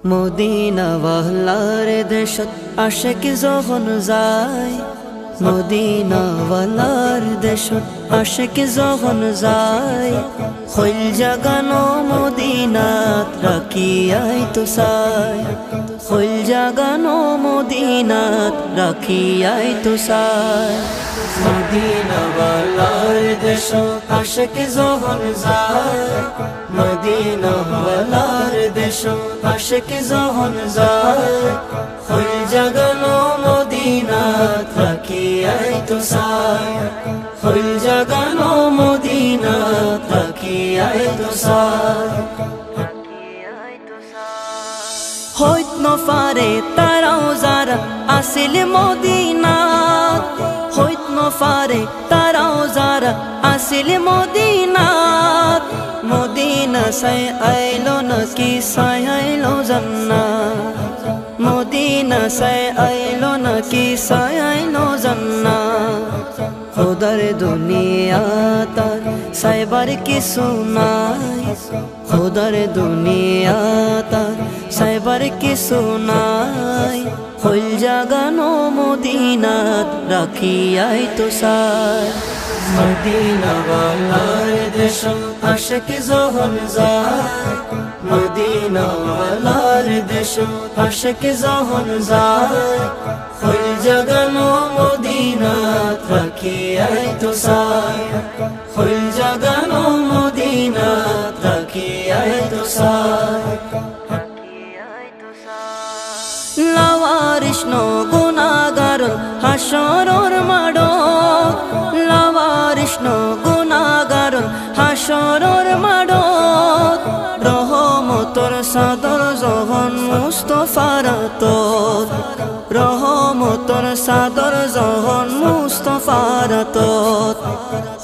Medina ওয়ালার দেশত আশিক যখন যায়, মদিনা ওয়ালার দেশত আশিক যখন যায়, খৈল জাগানো মদিনাত রাখিয়াই তো চাই, খৈল জাগানো মদিনাত রাখিয়াই তো চাই। মদিনা ওয়ালার দেশত আশিক যখন যায়, মদিনা ওয়ালার দেশত আশিক যখন যায়, খৈল জাগানো মদিনাত রাখিয়াই তো চাই, খৈল জাগানো মদিনাত রাখিয়াই তো চাই। হইত নফারে তারাও যারা আসিল মদিনাত, হইত নফারে তারাও যারা আসিল মদিনাত, মদিনা সাই আইলো নাকি সাই আইলো জান্নাত, মদিনা সাই আইলো নাকি সাই আইলো জান্নাত। খোদার দুনিয়া তার সাইবার কিছু নাই, খোদার দুনিয়া তার সাইবার কিছু নাই, খৈল জাগানো মদিনাত রাখিয়াই তো চাই। মদিনা ওয়ালার দেশত আশিক যখন যায়, মদিনা ওয়ালার দেশত আশিক যখন যায়, খৈল জাগানো মদিনাত রাখিয়াই তো চাই, খৈল জাগানো মদিনাত রাখিয়াই তো চাই। লাওয়ারিস নো গুনাহগার হাসরর মাডত, লাওয়ারিস নো গুনাহগার হাসরর মাডত, রহমতর সাদর যখন মুস্তাফার হাতত, রহমতর সাদর যখন মুস্তাফার হাতত,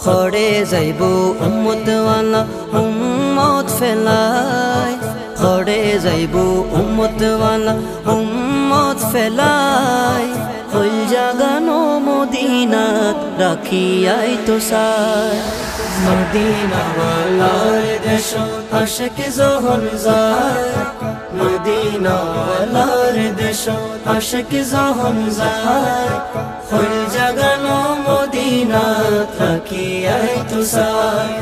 খড়ে যাইব উম্মতওয়ালা উম্মত ফেলাই, খড়ে যাইব উম্মতওয়ালা উম্মত ফেলাই, খৈল জাগানো মদিনাত রাখিয়াই তো চাই। মদিনা ওয়ালার দেশত আশিক যখন যায়, মদিনা ওয়ালার দেশত আশিক যখন যায়, খৈল জাগানো মদিনাত রাখিয়াই তো চাই,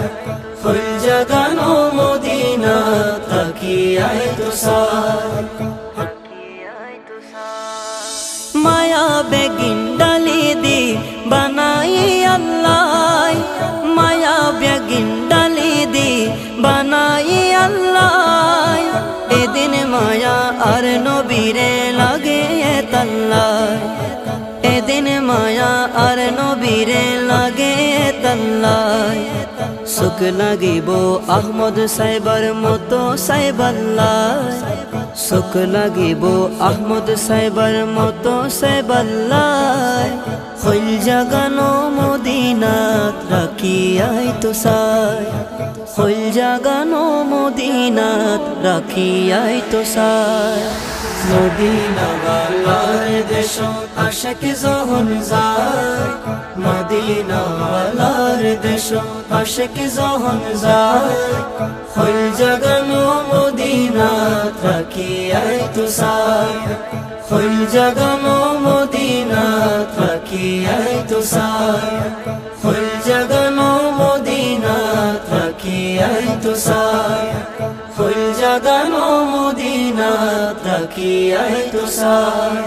খৈল জাগানো মদিনাত রাখিয়াই তো চাই। মায়া বেগিন ডালি দি বানাই আল্লাহ, মায়া বেগিন ডালি দি বানাই আল্লাহ, এদিন মায়া আর নবীরে লাগে তাল্লাই, এদিন মায়া আর নবীরে লাগে তাল্লাই। সুখ লাগিব আহমদ সাইবার মতো সাইবাল্লাই, সুখ লাগিব আহমদ সাইবার মতো সাইবাল্লাই, খৈল জাগানো মদিনাত রাখিয়াই তো চাই, খৈল জাগানো মদিনাত রাখিয়াই তো চাই। মদিনা ওয়ালার দেশত আশিক যখন যায়, মদিনা ওয়ালার দেশত আশিক যখন যায়, খৈল জাগানো মদিনাত রাখিয়াই তো চাই, খৈল জাগানো মদিনাত রাখিয়াই তো চাই, খৈল জাগানো মদিনাত রাখিয়াই তো চাই, খৈল জাগানো মদিনাত রাখিয়াই তো চাই।